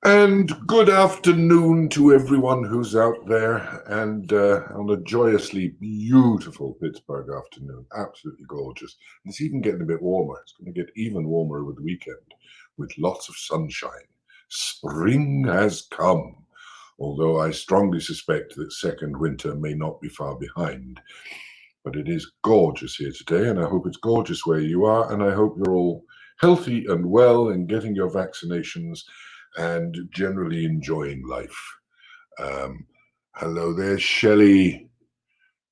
And good afternoon to everyone who's out there and on a joyously beautiful Pittsburgh afternoon. Absolutely gorgeous. And it's even getting a bit warmer. It's going to get even warmer over the weekend with lots of sunshine. Spring has come, although I strongly suspect that second winter may not be far behind. But it is gorgeous here today, and I hope it's gorgeous where you are, and I hope you're all healthy and well and getting your vaccinations and generally enjoying life. Hello there, Shelley.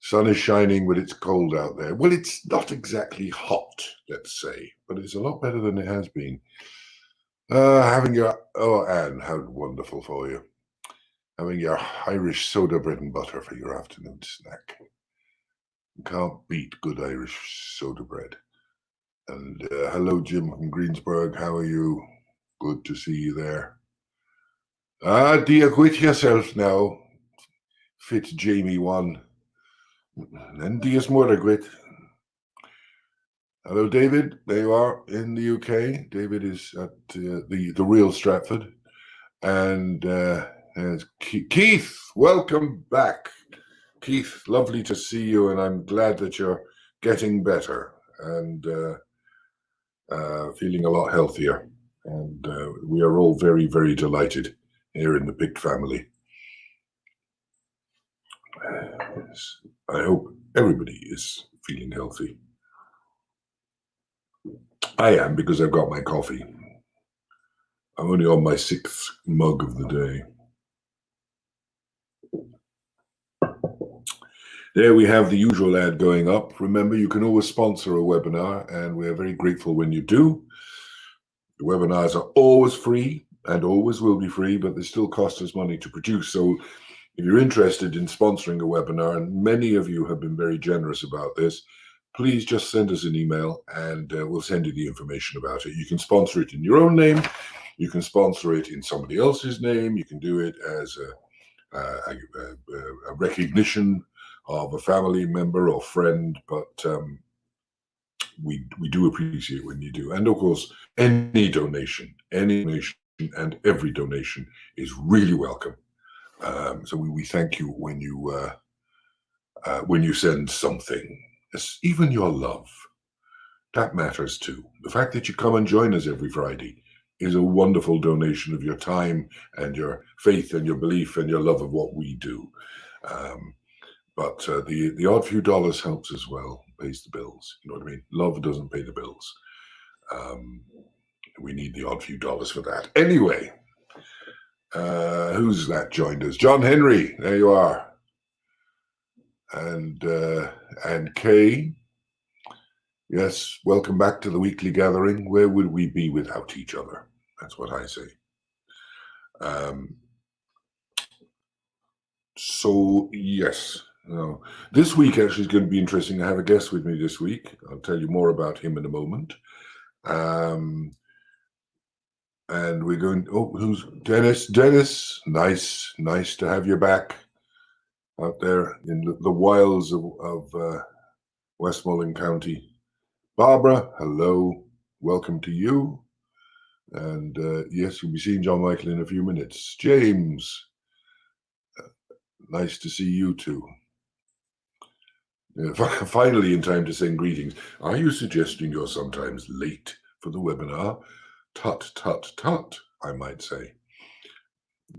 Sun is shining, but it's cold out there. Well, it's not exactly hot, let's say, but it's a lot better than it has been. Anne, how wonderful for you. Having your Irish soda bread and butter for your afternoon snack. You can't beat good Irish soda bread. And hello, Jim from Greensburg. How are you? Good to see you there. Do you quit yourself now? Fitz Jamie 1. And do you smother quit? Hello, David. There you are in the UK. David is at the real Stratford. And Keith, welcome back. Keith, lovely to see you, and I'm glad that you're getting better and feeling a lot healthier. And we are all very, very delighted here in the PICT family. I hope everybody is feeling healthy. I am, because I've got my coffee. I'm only on my 6th mug of the day. There we have the usual ad going up. Remember, you can always sponsor a webinar, and we're very grateful when you do. The webinars are always free and always will be free, but they still cost us money to produce. So if you're interested in sponsoring a webinar, and many of you have been very generous about this, please just send us an email and we'll send you the information about it. You can sponsor it in your own name. You can sponsor it in somebody else's name. You can do it as a recognition of a family member or friend, but we do appreciate when you do. And of course, any donation and every donation is really welcome. So we thank you when you send something, even your love. That matters too. The fact that you come and join us every Friday is a wonderful donation of your time and your faith and your belief and your love of what we do. But the odd few dollars helps as well, pays the bills. You know what I mean? Love doesn't pay the bills. We need the odd few dollars for that. Anyway, who's that joined us? John Henry, there you are. And Kay, yes, welcome back to the weekly gathering. Where would we be without each other? That's what I say. So, yes. This week actually is going to be interesting. I have a guest with me this week. I'll tell you more about him in a moment. And we're going, who's Dennis? Dennis, nice to have you back out there in the wilds of Westmoreland County. Barbara, hello, welcome to you. And yes, you'll be seeing Johnmichael in a few minutes. James, nice to see you too. Finally, in time to send greetings. Are you suggesting you're sometimes late for the webinar? Tut, tut, tut, I might say.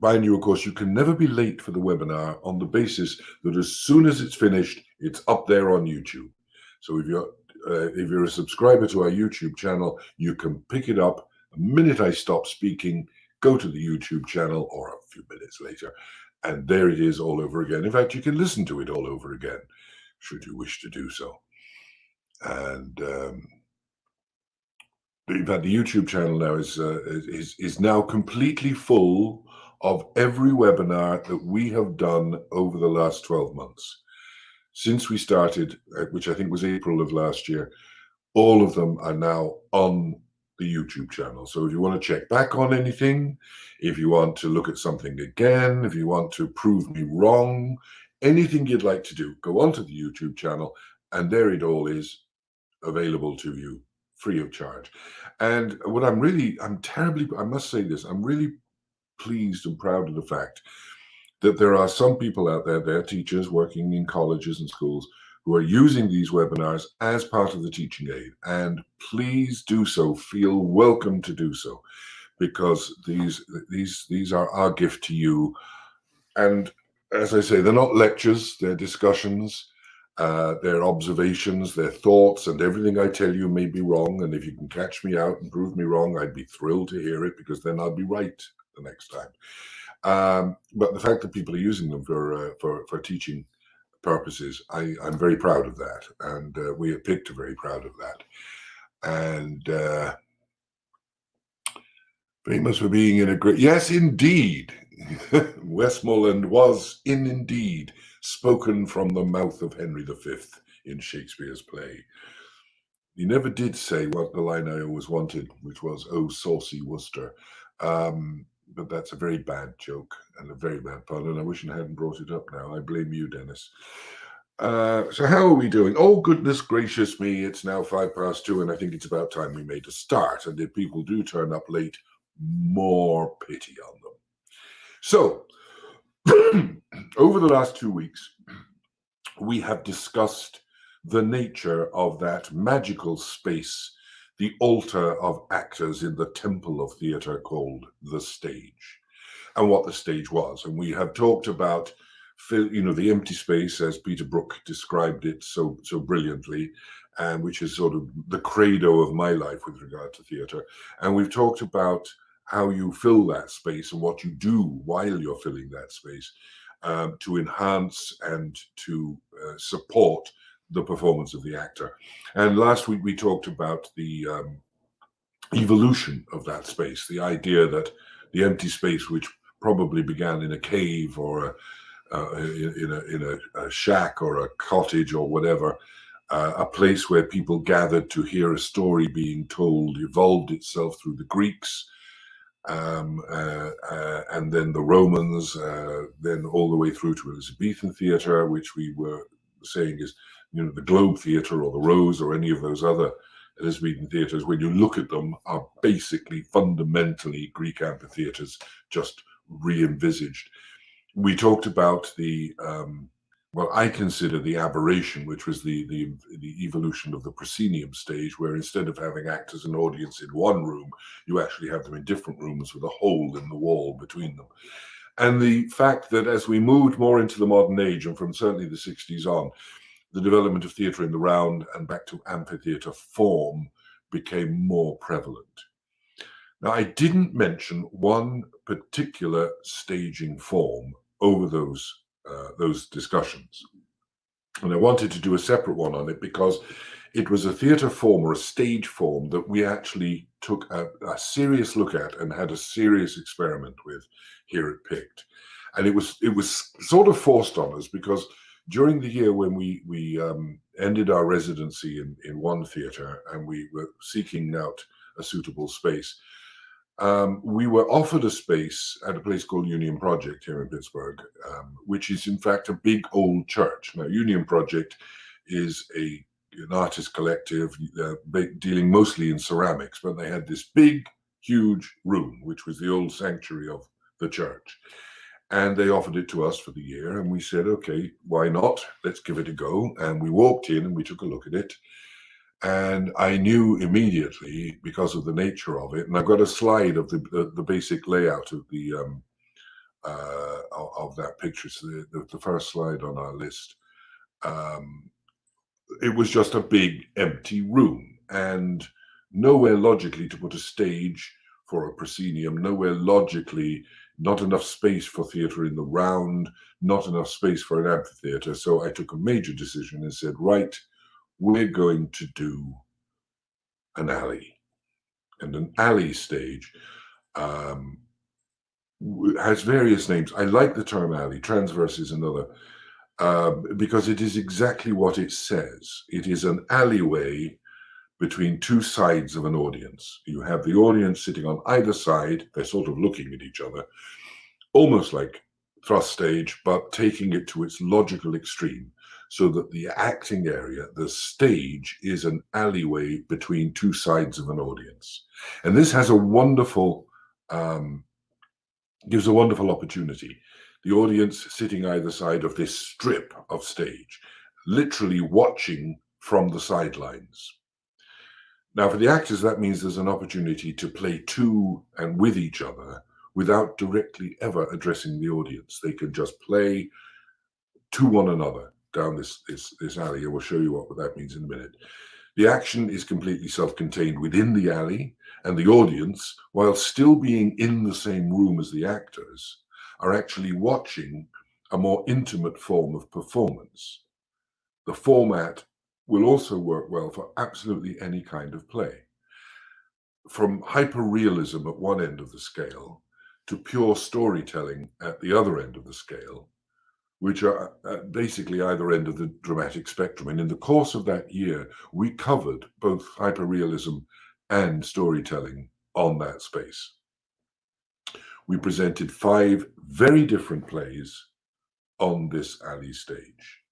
Mind you, of course, you can never be late for the webinar on the basis that as soon as it's finished, it's up there on YouTube. So if you're a subscriber to our YouTube channel, you can pick it up the minute I stop speaking, go to the YouTube channel, or a few minutes later, and there it is all over again. In fact, you can listen to it all over again, should you wish to do so. And in fact, the YouTube channel now is now completely full of every webinar that we have done over the last 12 months. Since we started, which I think was April of last year, all of them are now on the YouTube channel. So if you want to check back on anything, if you want to look at something again, if you want to prove me wrong, anything you'd like to do, go onto the YouTube channel, and there it all is available to you free of charge. And what I must say this, I'm really pleased and proud of the fact that there are some people out there, they're teachers working in colleges and schools, who are using these webinars as part of the teaching aid. And please do so, feel welcome to do so, because these are our gift to you. And as I say, they're not lectures, they're discussions, they're observations, they're thoughts, and everything I tell you may be wrong. And if you can catch me out and prove me wrong, I'd be thrilled to hear it, because then I'll be right the next time. But the fact that people are using them for teaching purposes, I'm very proud of that, and we at PICT are very proud of that. And famous for being in a great, yes, indeed. Westmoreland was indeed spoken from the mouth of Henry V in Shakespeare's play. He never did say what the line I always wanted, which was, "Oh, saucy Worcester." But that's a very bad joke and a very bad pun, and I wish I hadn't brought it up now. I blame you, Dennis. So how are we doing? Oh, goodness gracious me, it's now 2:05, and I think it's about time we made a start. And if people do turn up late, more pity on them. So, over the last 2 weeks, we have discussed the nature of that magical space, the altar of actors in the temple of theatre called the stage, and what the stage was. And we have talked about, the empty space, as Peter Brook described it so brilliantly, and which is sort of the credo of my life with regard to theatre. And we've talked about how you fill that space and what you do while you're filling that space to enhance and to support the performance of the actor. And last week we talked about the evolution of that space, the idea that the empty space, which probably began in a cave or in a shack or a cottage or whatever, a place where people gathered to hear a story being told, evolved itself through the Greeks, and then the Romans, then all the way through to Elizabethan theatre, which we were saying is, the Globe Theatre or the Rose or any of those other Elizabethan theatres, when you look at them, are basically fundamentally Greek amphitheatres, just re-envisaged. We talked about the what I consider the aberration, which was the evolution of the proscenium stage, where instead of having actors and audience in one room, you actually have them in different rooms with a hole in the wall between them. And the fact that as we moved more into the modern age, and from certainly the 60s on, the development of theatre in the round and back to amphitheatre form became more prevalent. Now, I didn't mention one particular staging form over those discussions, and I wanted to do a separate one on it because it was a theatre form or a stage form that we actually took a serious look at and had a serious experiment with here at PICT. And it was sort of forced on us, because during the year when we ended our residency in one theatre and we were seeking out a suitable space, we were offered a space at a place called Union Project here in Pittsburgh, which is in fact a big old church. Now, Union Project is an artist collective dealing mostly in ceramics, but they had this big, huge room, which was the old sanctuary of the church. And they offered it to us for the year, and we said, okay, why not? Let's give it a go. And we walked in and we took a look at it. And I knew immediately, because of the nature of it, and I've got a slide of the basic layout of the of that picture, so the first slide on our list. It was just a big empty room, and nowhere logically to put a stage for a proscenium, nowhere logically, not enough space for theatre in the round, not enough space for an amphitheatre. So I took a major decision and said, right, we're going to do an alley. And an alley stage has various names. I like the term alley. Transverse is another, because it is exactly what it says. It is an alleyway between two sides of an audience. You have the audience sitting on either side. They're sort of looking at each other, almost like thrust stage, but taking it to its logical extreme, so that the acting area, the stage, is an alleyway between two sides of an audience. And this has a wonderful gives a wonderful opportunity. The audience sitting either side of this strip of stage, literally watching from the sidelines. Now, for the actors, that means there's an opportunity to play to and with each other without directly ever addressing the audience. They can just play to one another down this alley, and we'll show you what that means in a minute. The action is completely self-contained within the alley, and the audience, while still being in the same room as the actors, are actually watching a more intimate form of performance. The format will also work well for absolutely any kind of play. From hyper-realism at one end of the scale to pure storytelling at the other end of the scale, which are basically either end of the dramatic spectrum. And in the course of that year, we covered both hyperrealism and storytelling on that space. We presented 5 very different plays on this alley stage.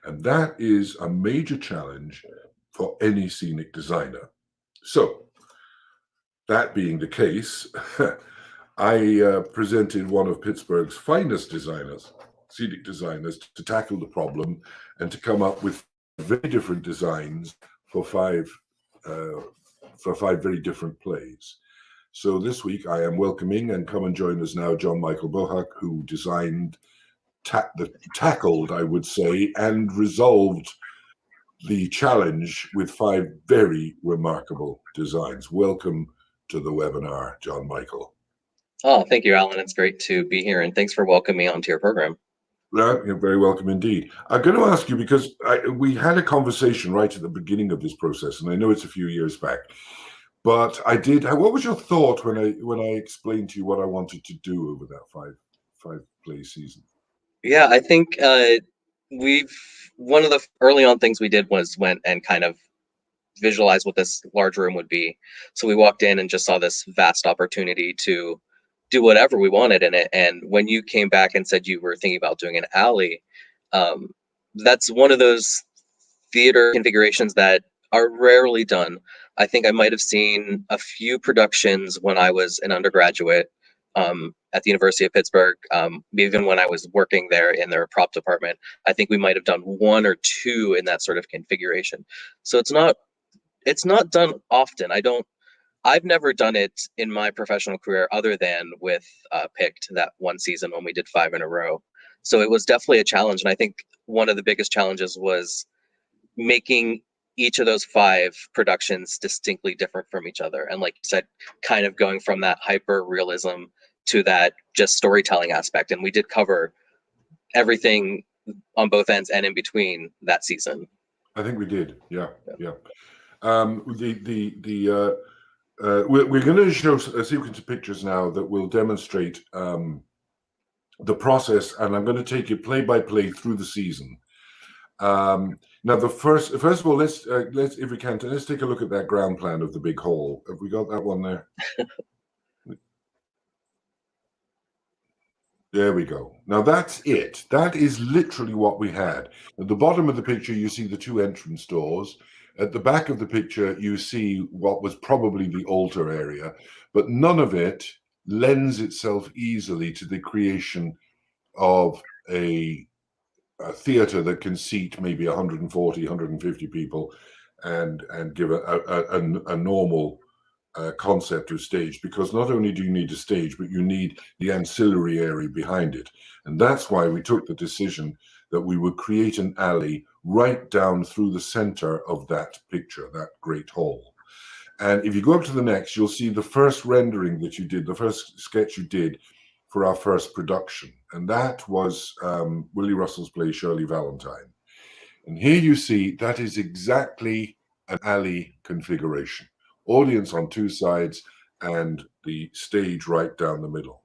And that is a major challenge for any scenic designer. So, that being the case, I presented one of Pittsburgh's finest designers, scenic designers, to tackle the problem and to come up with very different designs for 5 very different plays. So this week I am welcoming, and come and join us now, Johnmichael Bohach, who designed, tackled, I would say, and resolved the challenge with 5 very remarkable designs. Welcome to the webinar, Johnmichael. Oh, thank you, Alan. It's great to be here, and thanks for welcoming me onto your program. You're very welcome indeed. I'm going to ask you, because we had a conversation right at the beginning of this process, and I know it's a few years back, but I did. What was your thought when I explained to you what I wanted to do over that five play season? Yeah, I think one of the early on things we did was went and kind of visualize what this large room would be. So we walked in and just saw this vast opportunity to do whatever we wanted in it. And when you came back and said you were thinking about doing an alley, that's one of those theater configurations that are rarely done. I think I might have seen a few productions when I was an undergraduate at the University of Pittsburgh. Even when I was working there in their prop department, I think we might have done 1 or 2 in that sort of configuration. So it's not done often. I've never done it in my professional career other than with PICT, that one season when we did 5 in a row. So it was definitely a challenge. And I think one of the biggest challenges was making each of those 5 productions distinctly different from each other. And like you said, kind of going from that hyper realism to that just storytelling aspect. And we did cover everything on both ends and in between that season. I think we did. Yeah. We're going to show a sequence of pictures now that will demonstrate the process, and I'm going to take you play by play through the season. Now, first of all, let's if we can, let's take a look at that ground plan of the big hall. Have we got that one there? There we go. Now that's it. That is literally what we had. At the bottom of the picture, you see the 2 entrance doors. At the back of the picture, you see what was probably the altar area, but none of it lends itself easily to the creation of a theater that can seat maybe 140, 150 people and give a normal concept of stage, because not only do you need a stage, but you need the ancillary area behind it. And that's why we took the decision that we would create an alley right down through the center of that picture, that great hall. And if you go up to the next, you'll see the first rendering that you did, the first sketch you did for our first production. And that was Willie Russell's play, Shirley Valentine. And here you see that is exactly an alley configuration. Audience on 2 sides and the stage right down the middle.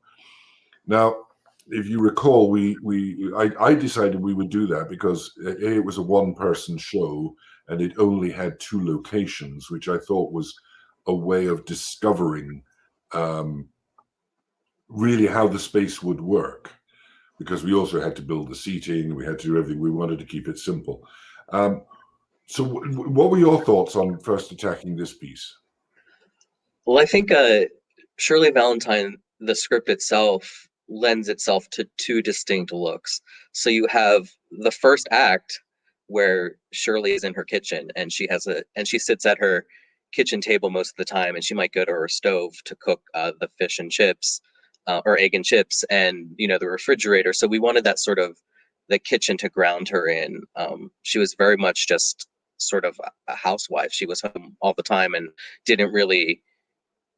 Now, if you recall, I decided we would do that because it was a 1-person show and it only had 2 locations, which I thought was a way of discovering really how the space would work, because we also had to build the seating, we had to do everything. We wanted to keep it simple. So what were your thoughts on first attacking this piece? Well, I think Shirley Valentine, the script itself, lends itself to two distinct looks. So you have the first act where Shirley is in her kitchen, and she sits at her kitchen table most of the time, and she might go to her stove to cook the fish and chips, or egg and chips, and the refrigerator. So we wanted that sort of the kitchen to ground her in. She was very much just sort of a housewife. She was home all the time and didn't really.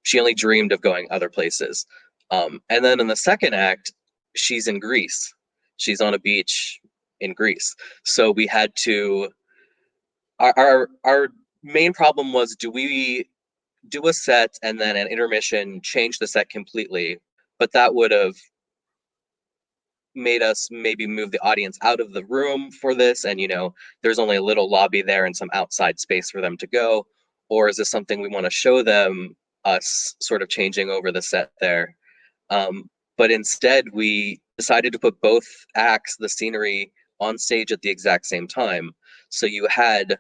She only dreamed of going other places. And then in the second act, she's in Greece. She's on a beach in Greece. So we had to. Our main problem was, do we do a set and then an intermission, change the set completely? But that would have made us maybe move the audience out of the room for this, and there's only a little lobby there and some outside space for them to go. Or is this something we want to show them, us sort of changing over the set there? But instead we decided to put both acts, the scenery, on stage at the exact same time. So you had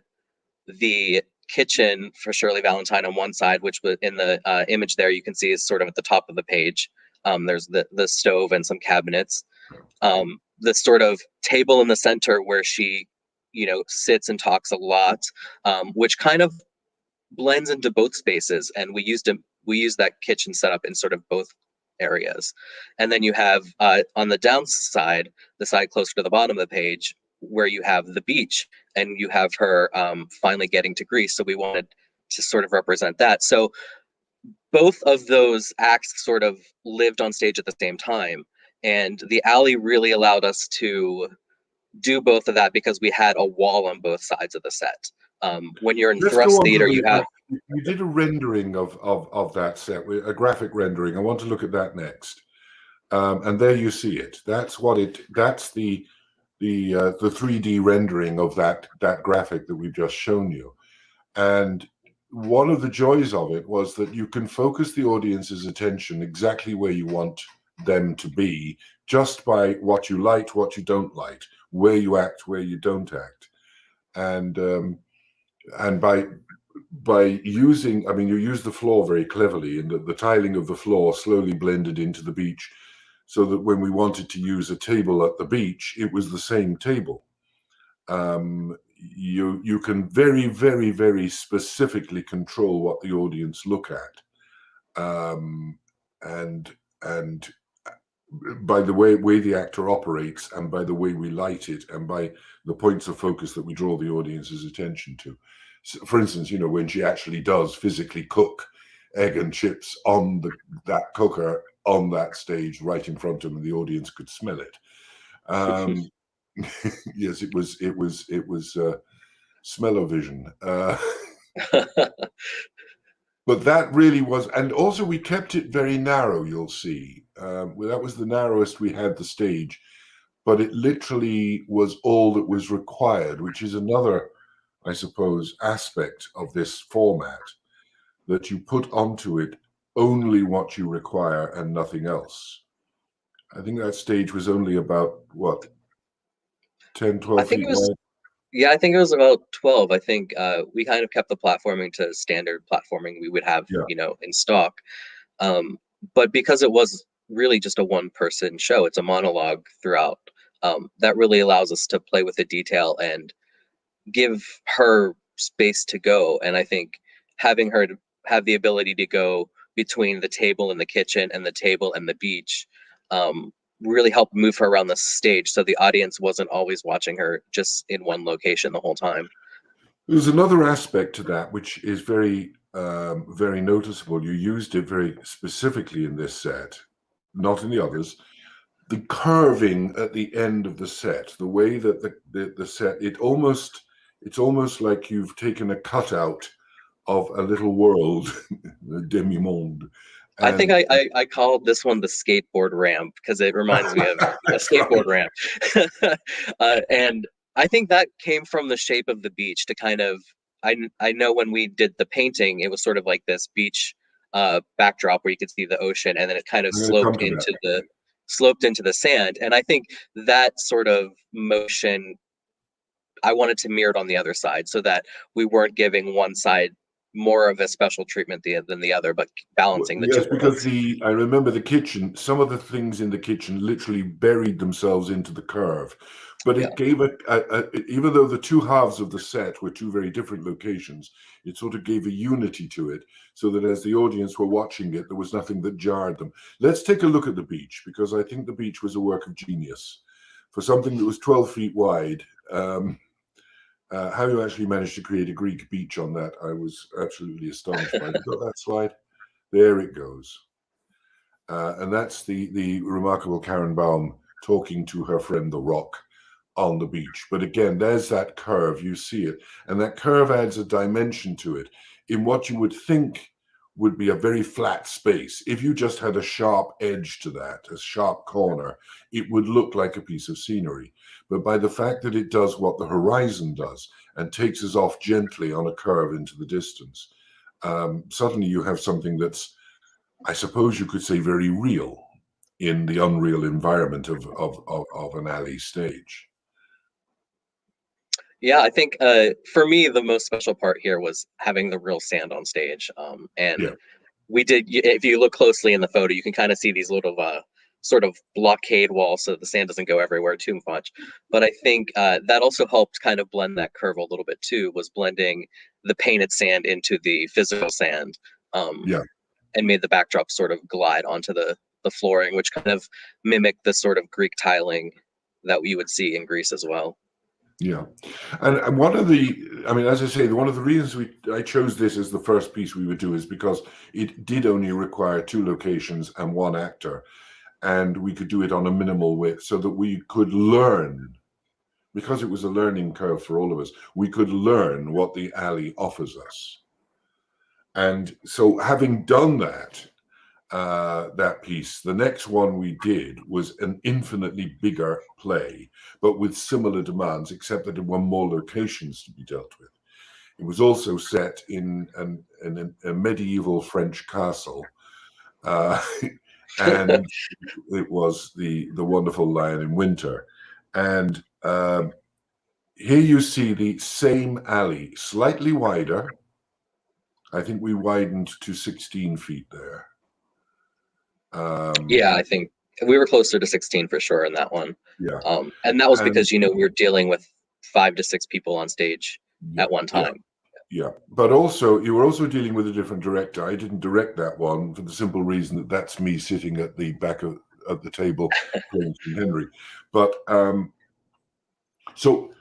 the kitchen for Shirley Valentine on one side, which was in the image there, you can see is sort of at the top of the page. There's the stove and some cabinets. The sort of table in the center where she, sits and talks a lot, which kind of blends into both spaces. And we used that kitchen setup in sort of both areas. And then you have on the downside, the side closer to the bottom of the page, where you have the beach and you have her finally getting to Greece. So we wanted to sort of represent that. So both of those acts sort of lived on stage at the same time. And the alley really allowed us to do both of that because we had a wall on both sides of the set. When you're in thrust theater, you have. You did a rendering of that set, a graphic rendering. I want to look at that next. And there you see it. That's the 3D rendering of that graphic that we've just shown you. And one of the joys of it was that you can focus the audience's attention exactly where you want them to be, just by what you like, what you don't like, where you act, where you don't act. And by using, you use the floor very cleverly, and the tiling of the floor slowly blended into the beach, so that when we wanted to use a table at the beach, it was the same table. You can very, very, very specifically control what the audience look at, and by the way the actor operates, and by the way we light it, and by the points of focus that we draw the audience's attention to. So, for instance, when she actually does physically cook egg and chips on that cooker on that stage right in front of them, the audience could smell it. Yes, it was smell-o-vision. But that really was, and also we kept it very narrow, you'll see. That was the narrowest we had the stage, but it literally was all that was required, which is another, I suppose, aspect of this format, that you put onto it only what you require and nothing else. I think that stage was only about, what, 10, 12 feet wide? Yeah, I think it was about 12. I think we kind of kept the platforming to standard platforming we would have, in stock. But because it was really just a one-person show, it's a monologue throughout, that really allows us to play with the detail and give her space to go. And I think having her have the ability to go between the table and the kitchen and the table and the beach really helped move her around the stage, so the audience wasn't always watching her just in one location the whole time. There's another aspect to that which is very, very noticeable. You used it very specifically in this set, not in the others. The curving at the end of the set, the way that the set, it's almost like you've taken a cutout of a little world, a demi-monde. I think I called this one the skateboard ramp because it reminds me of a skateboard ramp. And I think that came from the shape of the beach to kind of, I know when we did the painting, it was sort of like this beach backdrop where you could see the ocean, and then it kind of sloped into the sand. And I think that sort of motion, I wanted to mirror it on the other side, so that we weren't giving one side more of a special treatment than the other, but balancing the Yes, two because worlds. I remember the kitchen, some of the things in the kitchen literally buried themselves into the curve. But Yeah. it gave even though the two halves of the set were two very different locations, it sort of gave a unity to it, so that as the audience were watching it, there was nothing that jarred them. Let's take a look at the beach, because I think the beach was a work of genius. For something that was 12 feet wide, how you actually managed to create a Greek beach on that, I was absolutely astonished by. You got that slide? There it goes. And that's the remarkable Karen Baum talking to her friend the Rock on the beach. But again, there's that curve, you see it. And that curve adds a dimension to it in what you would think would be a very flat space. If you just had a sharp edge to that, a sharp corner, it would look like a piece of scenery. But by the fact that it does what the horizon does and takes us off gently on a curve into the distance, suddenly you have something that's, I suppose you could say, very real in the unreal environment of an alley stage. Yeah, I think for me the most special part here was having the real sand on stage. And Yeah, we did. If you look closely in the photo, you can kind of see these little sort of blockade walls, so the sand doesn't go everywhere too much. But I think that also helped kind of blend that curve a little bit too. Was blending the painted sand into the physical sand, yeah, and made the backdrop sort of glide onto the flooring, which kind of mimicked the sort of Greek tiling that we would see in Greece as well. yeah. And one of the, I mean, as I say, one of the reasons I chose this as the first piece we would do is because it did only require 2 locations and 1 actor, and we could do it on a minimal width so that we could learn, because it was a learning curve for all of us, we could learn what the alley offers us. And so having done that, that piece, the next one we did was an infinitely bigger play, but with similar demands, except that there were more locations to be dealt with. It was also set in a medieval French castle, and it was the wonderful Lion in Winter. And here you see the same alley, slightly wider. I think we widened to 16 feet there. Yeah, I think we were closer to 16 for sure in that one. Yeah. And that was And because, we were dealing with 5 to 6 people on stage yeah, at one yeah, time. yeah. But also, you were also dealing with a different director. I didn't direct that one for the simple reason that that's me sitting at the back of the table playing King Henry. But so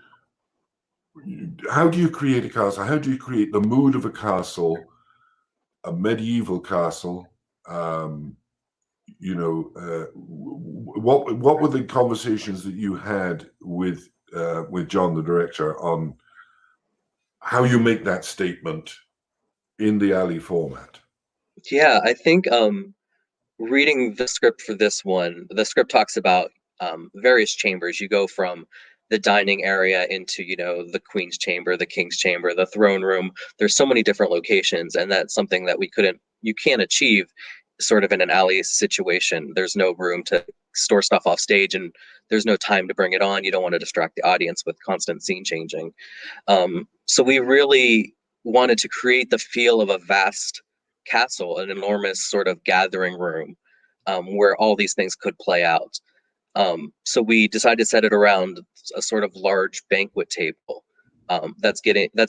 how do you create a castle? How do you create the mood of a castle, a medieval castle? What were the conversations that you had with John, the director, on how you make that statement in the alley format? Yeah, I think reading the script for this one, the script talks about various chambers. You go from the dining area into, the Queen's chamber, the King's chamber, the throne room. There's so many different locations, and that's something that you can't achieve sort of in an alley situation. There's no room to store stuff off stage, and there's no time to bring it on. You don't want to distract the audience with constant scene changing. So we really wanted to create the feel of a vast castle, an enormous sort of gathering room, where all these things could play out. So we decided to set it around a sort of large banquet table that's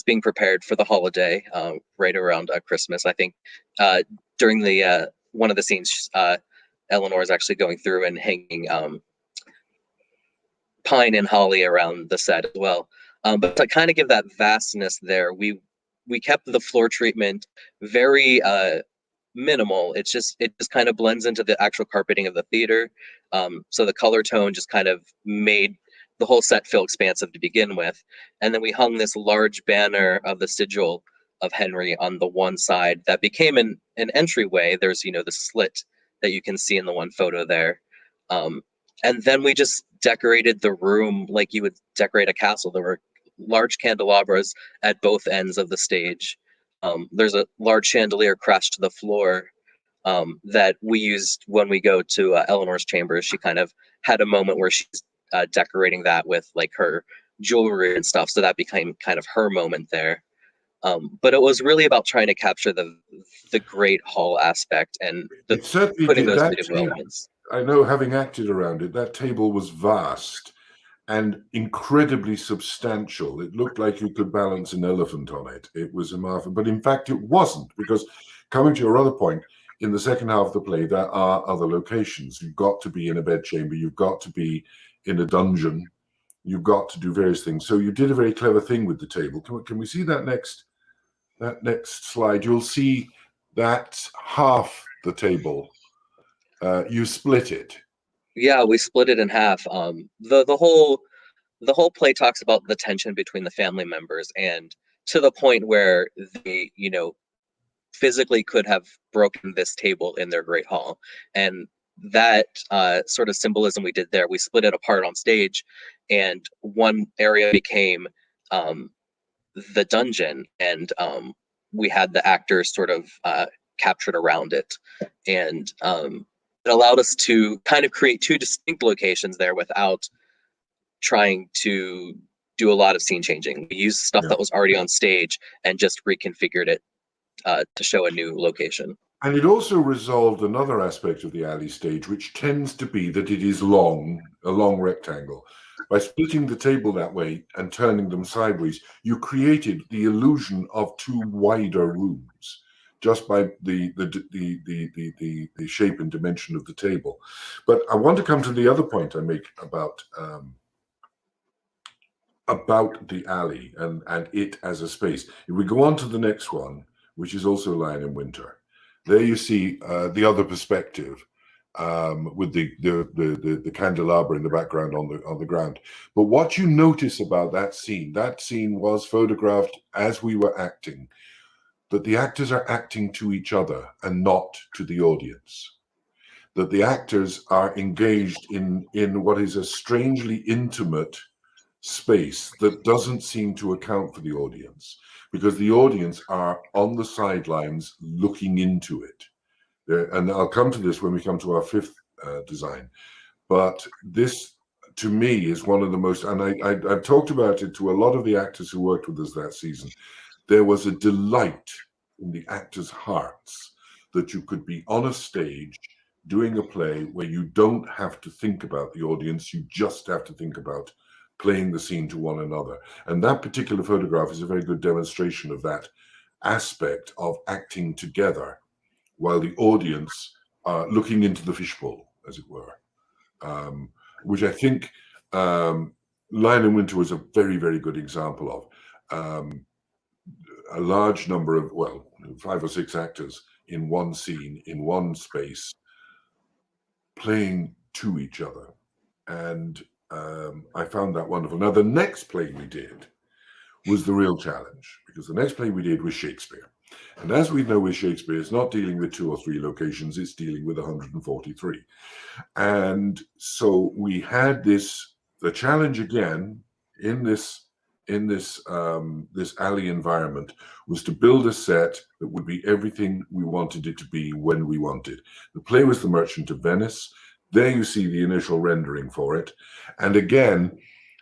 being prepared for the holiday, right around Christmas. I think during the one of the scenes, Eleanor is actually going through and hanging pine and holly around the set as well. But to kind of give that vastness there, we kept the floor treatment very minimal. It just kind of blends into the actual carpeting of the theater. So the color tone just kind of made the whole set feel expansive to begin with. And then we hung this large banner of the sigil of Henry on the one side that became an entryway. There's, the slit that you can see in the one photo there. And then we just decorated the room like you would decorate a castle. There were large candelabras at both ends of the stage. There's a large chandelier crashed to the floor that we used when we go to Eleanor's chamber. She kind of had a moment where she's decorating that with like her jewelry and stuff. So that became kind of her moment there. But it was really about trying to capture the great hall aspect and It certainly putting did. those That medieval table, elements. I know, having acted around it, that table was vast and incredibly substantial. It looked like you could balance an elephant on it. It was a marvel, but in fact it wasn't, because coming to your other point, in the second half of the play, there are other locations. You've got to be in a bedchamber, you've got to be in a dungeon, you've got to do various things. So you did a very clever thing with the table. Can we see that next slide? You'll see that half the table, you split it. Yeah, we split it in half. The whole play talks about the tension between the family members, and to the point where they, physically could have broken this table in their great hall. And that sort of symbolism we did there, we split it apart on stage, and one area became the dungeon, and we had the actors sort of captured around it. And it allowed us to kind of create two distinct locations there without trying to do a lot of scene changing. We used stuff that was already on stage and just reconfigured it to show a new location. And it also resolved another aspect of the alley stage, which tends to be that it is long, a long rectangle. By splitting the table that way and turning them sideways, you created the illusion of two wider rooms just by the shape and dimension of the table. But I want to come to the other point I make about the alley and it as a space. If we go on to the next one, which is also Lion in Winter, there you see the other perspective with the candelabra in the background on the ground. But what you notice about that scene was photographed as we were acting, that the actors are acting to each other and not to the audience. That the actors are engaged in what is a strangely intimate space that doesn't seem to account for the audience, because the audience are on the sidelines looking into it. And I'll come to this when we come to our fifth design. But this, to me, is one of the most, and I've talked about it to a lot of the actors who worked with us that season. There was a delight in the actors' hearts that you could be on a stage doing a play where you don't have to think about the audience, you just have to think about playing the scene to one another. And that particular photograph is a very good demonstration of that aspect of acting together while the audience are looking into the fishbowl, as it were, which I think Lion in Winter was a very, very good example of. A large number of, 5 or 6 actors in one scene, in one space, playing to each other. And I found that wonderful. Now, the next play we did was the real challenge, because the next play we did was Shakespeare. And as we know with Shakespeare, it's not dealing with 2 or 3 locations, it's dealing with 143. And so we had the challenge again in this alley environment was to build a set that would be everything we wanted it to be when we wanted. The play was The Merchant of Venice. There you see the initial rendering for it. And again,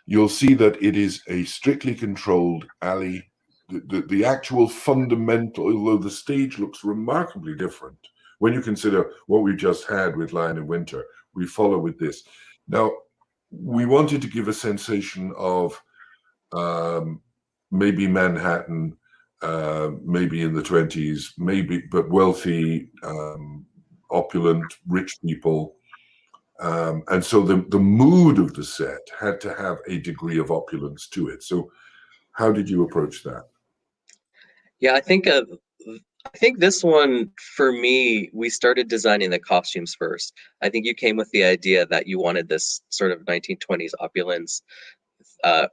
you'll see that it is a strictly controlled alley. The actual fundamental, although the stage looks remarkably different, when you consider what we just had with Lion in Winter, we follow with this. Now, we wanted to give a sensation of maybe Manhattan, maybe in the 20s, maybe, but wealthy, opulent, rich people. And so the mood of the set had to have a degree of opulence to it. So how did you approach that? Yeah, I think this one, for me, we started designing the costumes first. I think you came with the idea that you wanted this sort of 1920s opulence,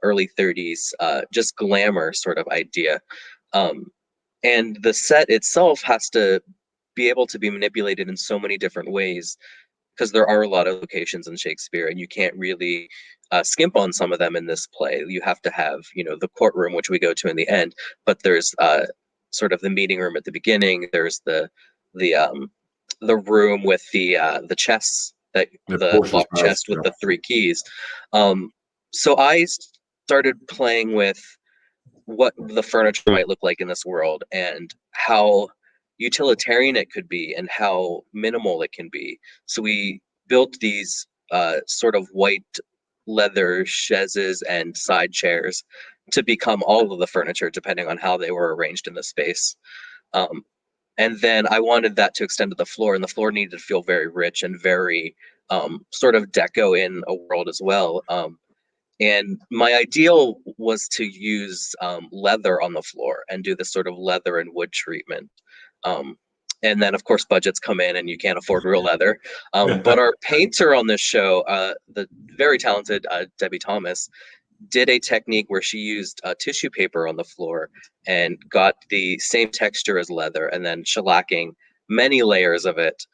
early 30s, just glamour sort of idea. And the set itself has to be able to be manipulated in so many different ways, because there are a lot of locations in Shakespeare, and you can't really skimp on some of them in this play. You have to have, the courtroom, which we go to in the end, but there's sort of the meeting room at the beginning. There's the room with the chests, the locked chest with the 3 keys. So I started playing with what the furniture might look like in this world and how utilitarian it could be and how minimal it can be. So we built these sort of white leather chaises and side chairs to become all of the furniture, depending on how they were arranged in the space. Um, and then I wanted that to extend to the floor, and the floor needed to feel very rich and very sort of deco in a world as well. And my ideal was to use leather on the floor and do this sort of leather and wood treatment. Um, and then, of course, budgets come in and you can't afford real leather. But our painter on this show, the very talented Debbie Thomas, did a technique where she used tissue paper on the floor and got the same texture as leather and then shellacking many layers of it.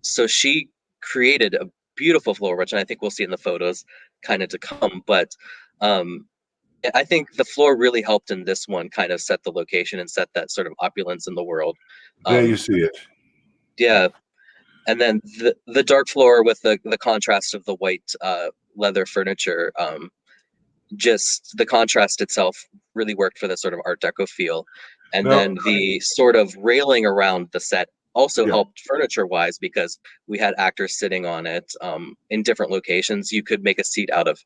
So she created a beautiful floor, which I think we'll see in the photos kind of to come. But I think the floor really helped in this one kind of set the location and set that sort of opulence in the world. There you see it. Yeah. And then the dark floor with the contrast of the white leather furniture, just the contrast itself really worked for this sort of Art Deco feel. And then the sort of railing around the set also helped furniture-wise because we had actors sitting on it in different locations. You could make a seat out of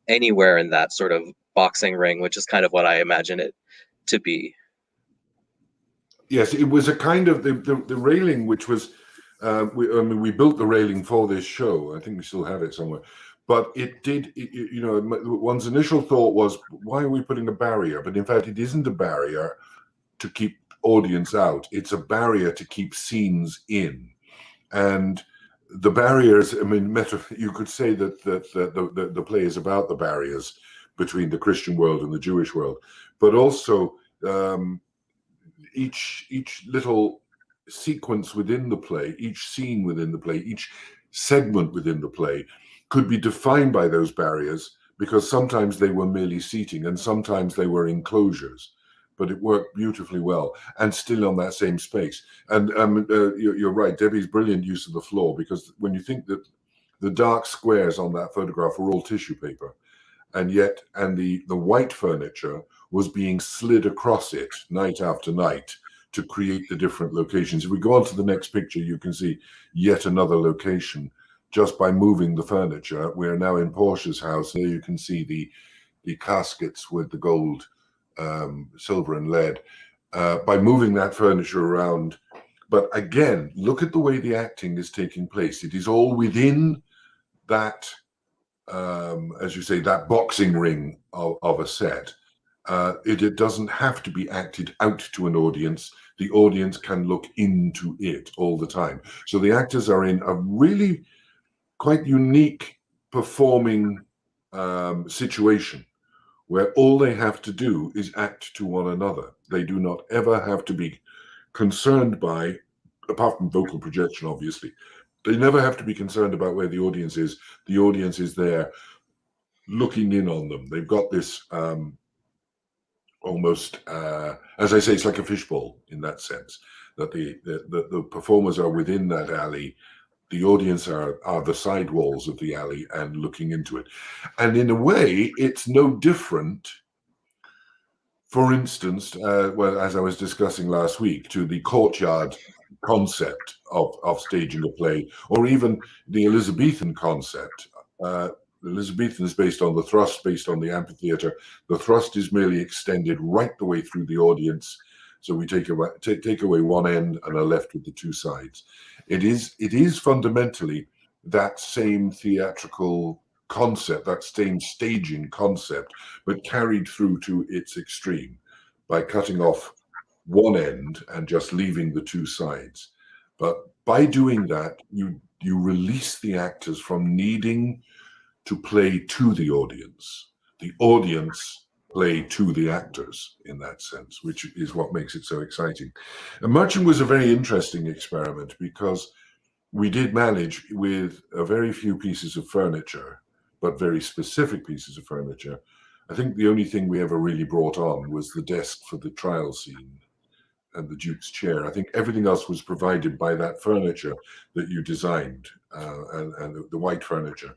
anywhere in that sort of boxing ring, which is kind of what I imagine it to be. Yes, it was a kind of the railing, which was, we built the railing for this show. I think we still have it somewhere. But it did, you know, one's initial thought was, why are we putting a barrier? But in fact, it isn't a barrier to keep audience out. It's a barrier to keep scenes in. And the barriers, I mean, you could say that the play is about the barriers between the Christian world and the Jewish world. But also, each little sequence within the play, each scene within the play, each segment within the play could be defined by those barriers, because sometimes they were merely seating and sometimes they were enclosures, but it worked beautifully well and still on that same space. And you're right, Debbie's brilliant use of the floor, because when you think that the dark squares on that photograph were all tissue paper, and the white furniture was being slid across it night after night to create the different locations. If we go on to the next picture, you can see yet another location just by moving the furniture. We're now in Portia's house. There you can see the caskets with the gold, silver and lead, by moving that furniture around. But again, look at the way the acting is taking place. It is all within that, as you say, that boxing ring of a set. It doesn't have to be acted out to an audience. The audience can look into it all the time. So the actors are in a really quite unique performing situation where all they have to do is act to one another. They do not ever have to be concerned by, apart from vocal projection, obviously, they never have to be concerned about where the audience is. The audience is there looking in on them. They've got this almost, as I say, it's like a fishbowl in that sense, that the performers are within that alley. The audience are the side walls of the alley and looking into it. And in a way, it's no different, for instance, well, as I was discussing last week, to the courtyard concept of staging a play, or even the Elizabethan concept. Elizabethan is based on the thrust, based on the amphitheater. The thrust is merely extended right the way through the audience. So we take away one end and are left with the two sides. It is fundamentally that same theatrical concept, that same staging concept, but carried through to its extreme by cutting off one end and just leaving the two sides. But by doing that, you release the actors from needing to play to the audience. The audience play to the actors in that sense, which is what makes it so exciting. And Merchant was a very interesting experiment because we did manage with a very few pieces of furniture, but very specific pieces of furniture. I think the only thing we ever really brought on was the desk for the trial scene and the Duke's chair. I think everything else was provided by that furniture that you designed, and the white furniture,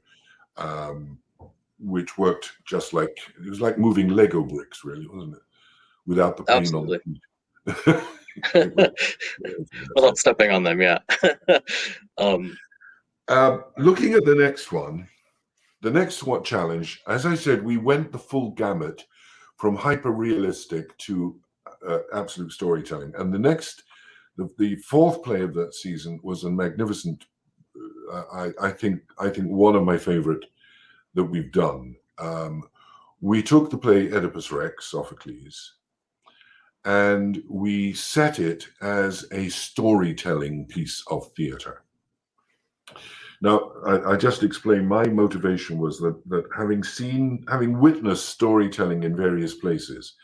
which worked just like, it was like moving Lego bricks, really, wasn't it? without the pain on Absolutely. the feet. It was, Without stepping on them, yeah. Looking at the next one challenge, as I said, we went the full gamut from hyper realistic to absolute storytelling. And the fourth play of that season was a magnificent. I think one of my favorite that we've done. We took the play Oedipus Rex, Sophocles, and we set it as a storytelling piece of theatre. Now, I just explained my motivation was that having witnessed storytelling in various places,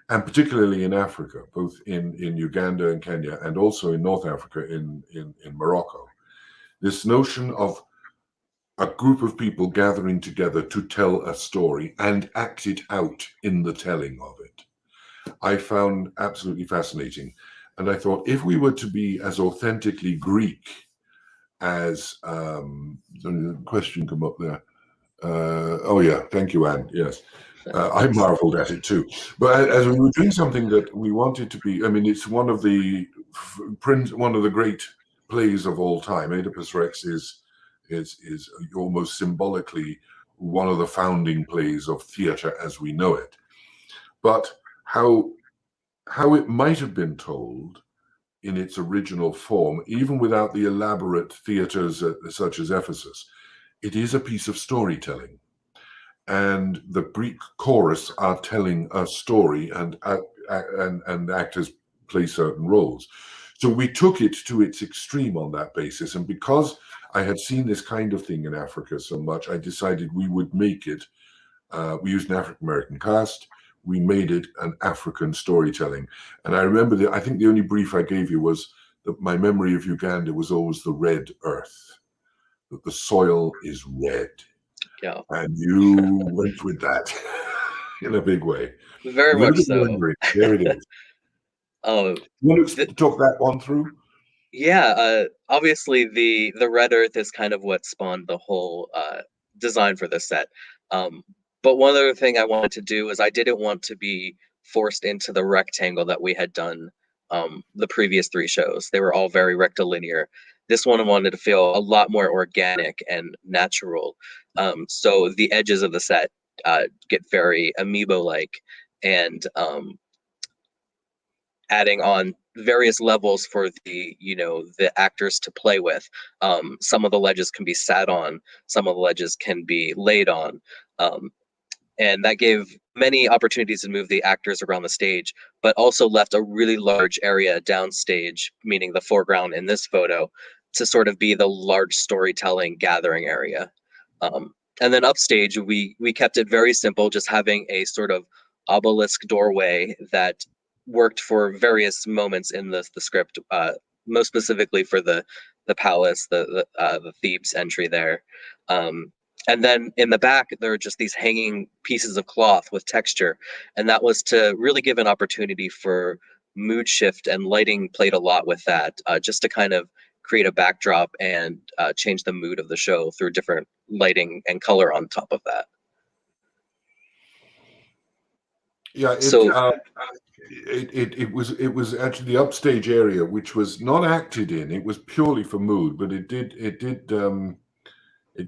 and particularly in Africa, both in Uganda and Kenya, and also in North Africa, in Morocco, this notion of a group of people gathering together to tell a story and act it out in the telling of it, I found absolutely fascinating. And I thought, if we were to be as authentically Greek as the question come up there. Oh yeah, thank you, Anne. Yes, I marveled at it too. But as we were doing something that we wanted to be, I mean, it's one of the great plays of all time. Oedipus Rex is almost symbolically one of the founding plays of theatre as we know it. But how it might have been told in its original form, even without the elaborate theatres such as Ephesus, it is a piece of storytelling. And the Greek chorus are telling a story, and actors play certain roles. So we took it to its extreme on that basis. And because I had seen this kind of thing in Africa so much, I decided we would make it. We used an African-American cast. We made it an African storytelling. And I remember I think the only brief I gave you was that my memory of Uganda was always the red earth, that the soil is red. Yeah. And you went with that in a big way. Very much so. There it is. You want to talk that one through? Yeah, obviously the red earth is kind of what spawned the whole design for this set. But one other thing I wanted to do is I didn't want to be forced into the rectangle that we had done the previous 3 shows. They were all very rectilinear. This one I wanted to feel a lot more organic and natural. So the edges of the set get very amoeba-like, and adding on various levels for the actors to play with. Some of the ledges can be sat on, some of the ledges can be laid on. And that gave many opportunities to move the actors around the stage, but also left a really large area downstage, meaning the foreground in this photo, to sort of be the large storytelling gathering area. And then upstage, we kept it very simple, just having a sort of obelisk doorway that worked for various moments in the script, most specifically for the palace, the Thebes entry there. And then in the back, there are just these hanging pieces of cloth with texture. And that was to really give an opportunity for mood shift, and lighting played a lot with that, just to kind of create a backdrop and change the mood of the show through different lighting and color on top of that. Yeah, it was actually the upstage area, which was not acted in. It was purely for mood, but it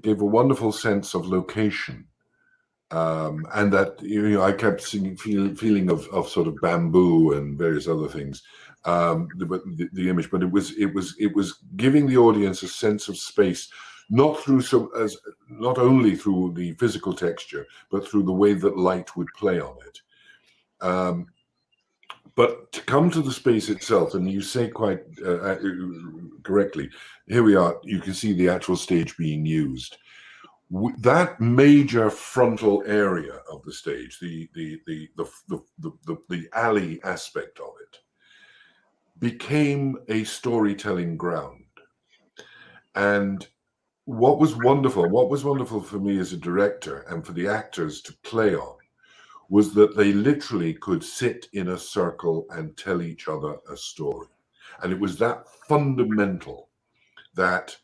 gave a wonderful sense of location, and that I kept seeing feeling of sort of bamboo and various other things. The image, but it was giving the audience a sense of space, not only through the physical texture, but through the way that light would play on it. But to come to the space itself, and you say quite correctly, here we are. You can see the actual stage being used. That major frontal area of the stage, the alley aspect of it, became a storytelling ground. And what was wonderful for me as a director and for the actors to play on, was that they literally could sit in a circle and tell each other a story. And it was that fundamental that,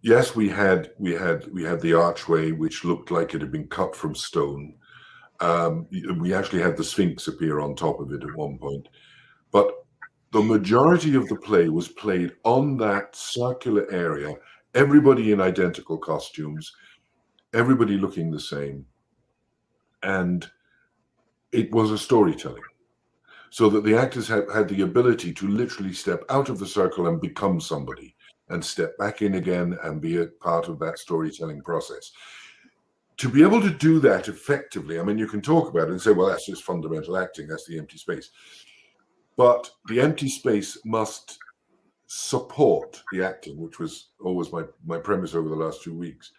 yes, we had the archway, which looked like it had been cut from stone. We actually had the Sphinx appear on top of it at one point. But the majority of the play was played on that circular area, everybody in identical costumes, everybody looking the same. And it was a storytelling, so that the actors had the ability to literally step out of the circle and become somebody, and step back in again and be a part of that storytelling process. To be able to do that effectively, I mean, you can talk about it and say, well, that's just fundamental acting, that's the empty space. But the empty space must support the acting, which was always my premise over the last 2 weeks.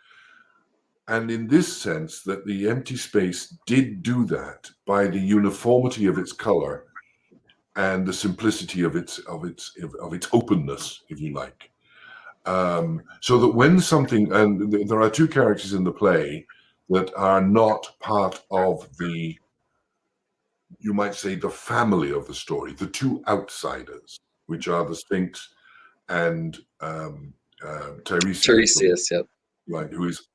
And in this sense, that the empty space did do that by the uniformity of its color and the simplicity of its openness, if you like. So that when something, and there are two characters in the play that are not part of the, you might say, the family of the story, the two outsiders, which are the Sphinx and Tiresias, yep. Right, who is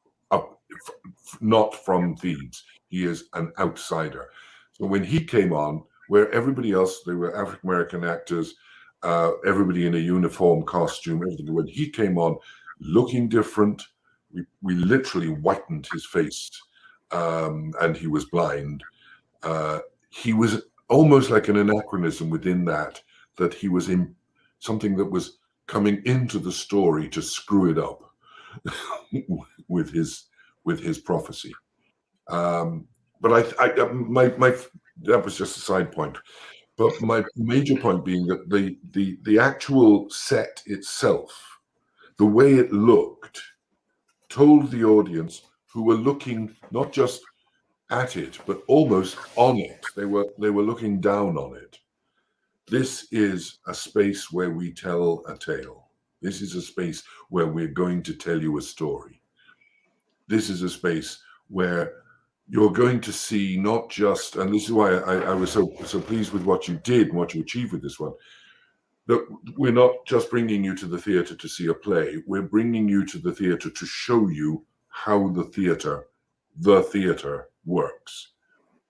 not from Thebes. He is an outsider. So when he came on, where everybody else, they were African-American actors, everybody in a uniform costume, everything. When he came on, looking different, we literally whitened his face, and he was blind. He was almost like an anachronism within that he was in something that was coming into the story to screw it up with his prophecy. But that was just a side point. But my major point being that the actual set itself, the way it looked, told the audience, who were looking not just at it, but almost on it. They were looking down on it. This is a space where we tell a tale. This is a space where we're going to tell you a story. This is a space where you're going to see not just, and this is why I was so pleased with what you did and what you achieved with this one, that we're not just bringing you to the theater to see a play, we're bringing you to the theater to show you how the theater works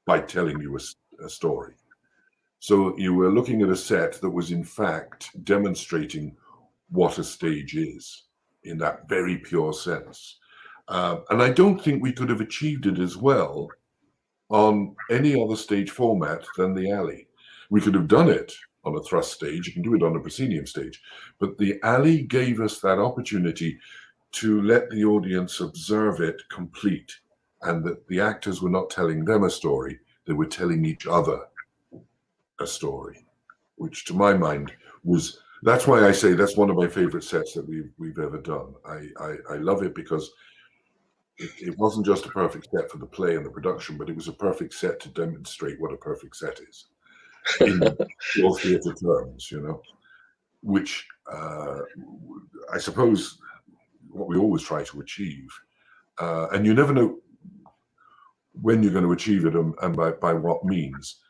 by telling you a story. So you were looking at a set that was in fact demonstrating what a stage is in that very pure sense. And I don't think we could have achieved it as well on any other stage format than the alley. We could have done it on a thrust stage, you can do it on a proscenium stage, but the alley gave us that opportunity to let the audience observe it complete, and that the actors were not telling them a story, they were telling each other a story, which to my mind was, that's why I say that's one of my favorite sets that we've ever done. I love it because it wasn't just a perfect set for the play and the production, but it was a perfect set to demonstrate what a perfect set is in your theatre terms, you know, which I suppose what we always try to achieve. And you never know when you're going to achieve it and by what means.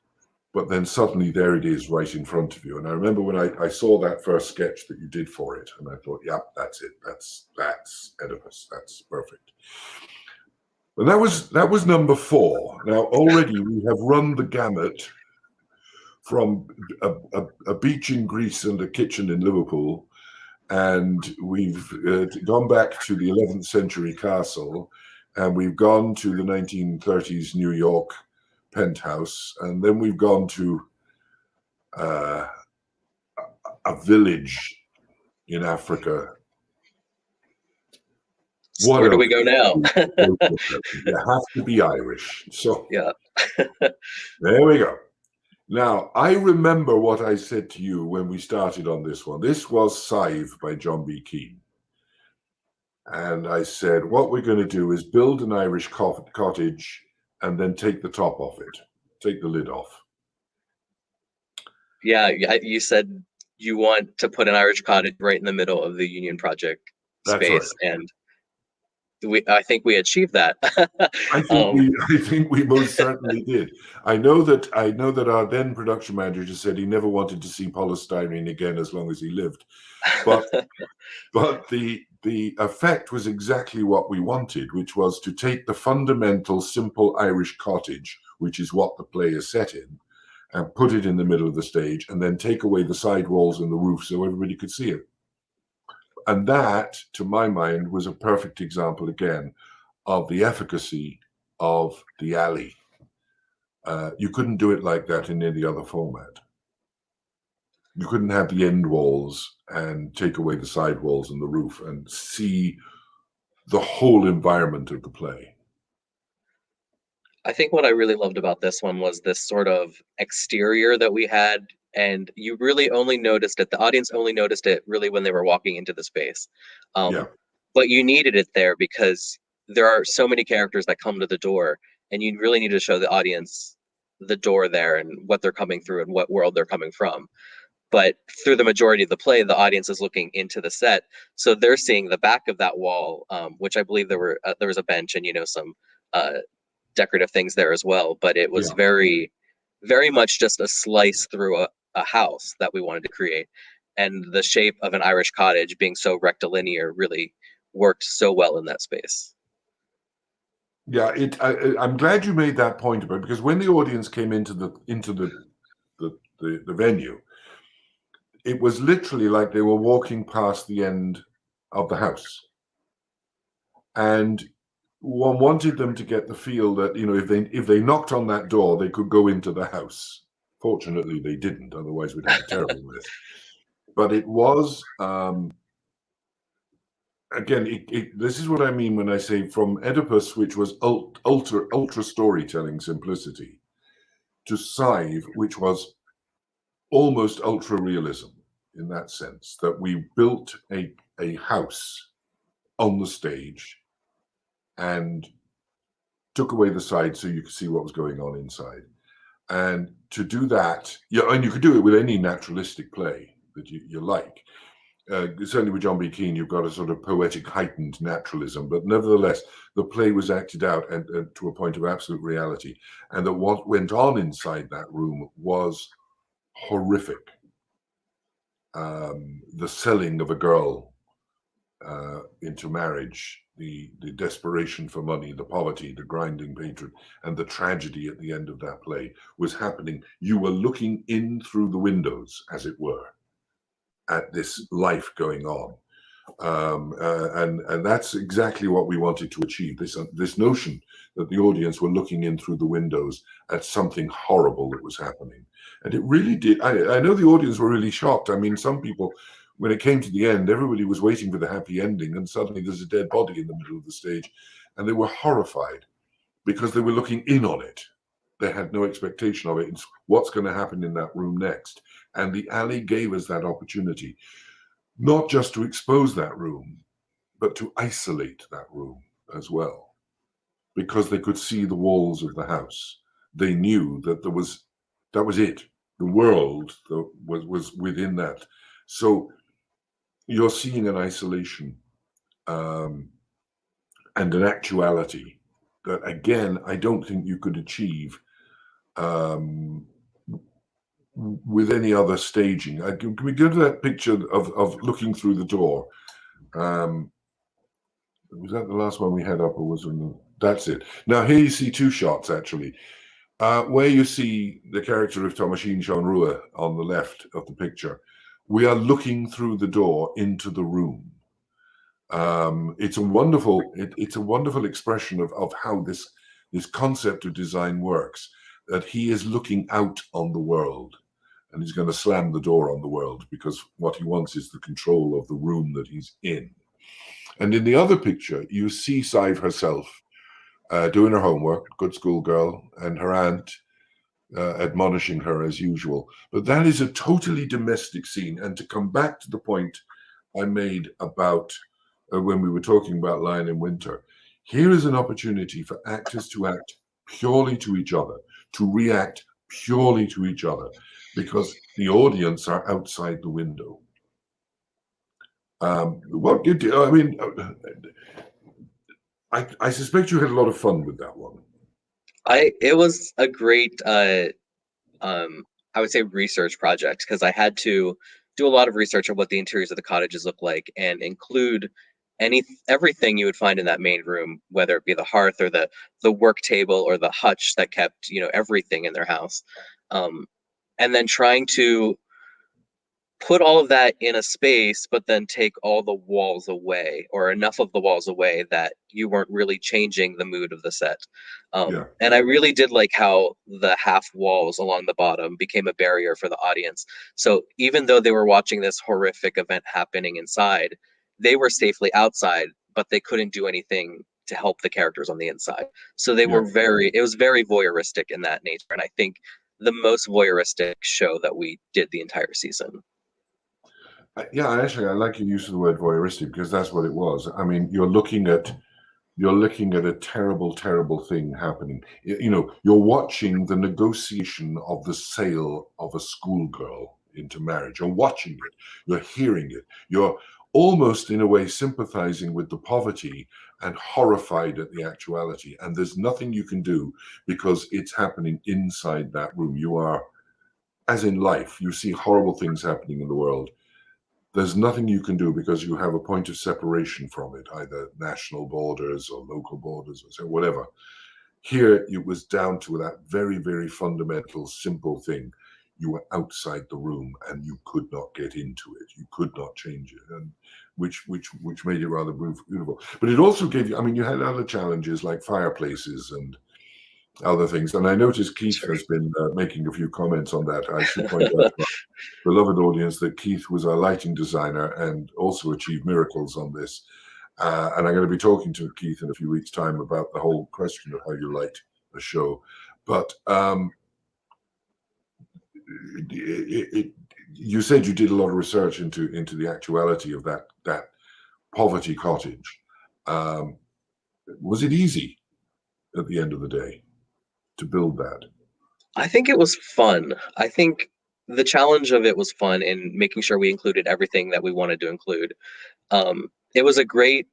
But then suddenly there it is right in front of you. And I remember when I saw that first sketch that you did for it, and I thought, yeah, that's it. That's Oedipus. That's perfect. And that was number 4. Now already we have run the gamut from a beach in Greece and a kitchen in Liverpool, and we've gone back to the 11th century castle, and we've gone to the 1930s New York penthouse, and then we've gone to a village in Africa. Where do we go now? You have to be Irish. So yeah. There we go. Now, I remember what I said to you when we started on this one. This was Scythe by John B. Keane. And I said, what we're going to do is build an Irish cottage and then take the top off it, take the lid off. Yeah, you said you want to put an Irish cottage right in the middle of the Union Project space, right. And I think we achieved that. I think we most certainly did. I know that our then production manager just said he never wanted to see polystyrene again as long as he lived, but the effect was exactly what we wanted, which was to take the fundamental simple Irish cottage which is what the play is set in, and put it in the middle of the stage, and then take away the side walls and the roof so everybody could see it. And that, to my mind, was a perfect example again of the efficacy of the alley. You couldn't do it like that in any other format. You couldn't have the end walls and take away the side walls and the roof and see the whole environment of the play. I think what I really loved about this one was this sort of exterior that we had, and you really only noticed it, the audience only noticed it really when they were walking into the space. Yeah. But you needed it there because there are so many characters that come to the door, and you really need to show the audience the door there and what they're coming through and what world they're coming from. But through the majority of the play, the audience is looking into the set, so they're seeing the back of that wall, which I believe there was a bench and some decorative things there as well. But it was very, very much just a slice through a house that we wanted to create, and the shape of an Irish cottage being so rectilinear really worked so well in that space. Yeah, I'm glad you made that point about it, because when the audience came into the venue, it was literally like they were walking past the end of the house, and one wanted them to get the feel that if they knocked on that door, they could go into the house. Fortunately, they didn't; otherwise, we'd have a terrible mess. But it was. Again, this is what I mean when I say from Oedipus, which was ultra storytelling simplicity, to Scythe, which was almost ultra realism in that sense, that we built a house on the stage and took away the sides so you could see what was going on inside. And to do that, and you could do it with any naturalistic play that you like. Certainly with John B. Keane, you've got a sort of poetic, heightened naturalism, but nevertheless, the play was acted out to a point of absolute reality, and that what went on inside that room was horrific. The selling of a girl into marriage, the desperation for money, the poverty, the grinding hatred, and the tragedy at the end of that play was happening. You were looking in through the windows, as it were, at this life going on, and that's exactly what we wanted to achieve. This notion that the audience were looking in through the windows at something horrible that was happening, and it really did. I know the audience were really shocked. I mean, some people, when it came to the end, everybody was waiting for the happy ending, and suddenly there's a dead body in the middle of the stage, and they were horrified because they were looking in on it. They had no expectation of it. It's what's going to happen in that room next. And the alley gave us that opportunity, not just to expose that room, but to isolate that room as well, because they could see the walls of the house. They knew that that was it. The world was within that. So you're seeing an isolation and an actuality that, again, I don't think you could achieve with any other staging. Can we go to that picture of looking through the door? Was that the last one we had up, or was it? That's it. Now here you see two shots actually, where you see the character of Thomasin Jean-Rua on the left of the picture. We are looking through the door into the room. It's a wonderful expression of how this concept of design works. That he is looking out on the world. And he's going to slam the door on the world, because what he wants is the control of the room that he's in. And in the other picture, you see Scythe herself doing her homework, good schoolgirl, and her aunt admonishing her as usual. But that is a totally domestic scene. And to come back to the point I made about when we were talking about Lion in Winter, here is an opportunity for actors to act purely to each other, to react purely to each other, because the audience are outside the window. What did you, I mean, I suspect you had a lot of fun with that one. It was a great I would say research project, because I had to do a lot of research on what the interiors of the cottages look like and include everything you would find in that main room, whether it be the hearth or the work table or the hutch that kept, you know, everything in their house. And then trying to put all of that in a space, but then take all the walls away, or enough of the walls away that you weren't really changing the mood of the set. Yeah. And I really did like how the half walls along the bottom became a barrier for the audience. So even though they were watching this horrific event happening inside, they were safely outside, but they couldn't do anything to help the characters on the inside. So they were it was very voyeuristic in that nature. And I think the most voyeuristic show that we did the entire season. Yeah, actually, I like your use of the word voyeuristic, because that's what it was. I mean, you're looking at a terrible, terrible thing happening. You know, you're watching the negotiation of the sale of a schoolgirl into marriage. You're watching it. You're hearing it. You're almost, in a way, sympathizing with the poverty and horrified at the actuality. And there's nothing you can do because it's happening inside that room. You are, as in life, you see horrible things happening in the world. There's nothing you can do because you have a point of separation from it, either national borders or local borders or whatever. Here, it was down to that very, very fundamental, simple thing. You were outside the room and you could not get into it. You could not change it, and which made it rather beautiful. But it also gave you, I mean, you had other challenges like fireplaces and other things. And I noticed Keith has been making a few comments on that. I should point out to our beloved audience that Keith was our lighting designer and also achieved miracles on this. And I'm going to be talking to Keith in a few weeks' time about the whole question of how you light a show. But you said you did a lot of research into the actuality of that poverty cottage. Was it easy at the end of the day to build that? I think it was fun. I think the challenge of it was fun in making sure we included everything that we wanted to include. It was a great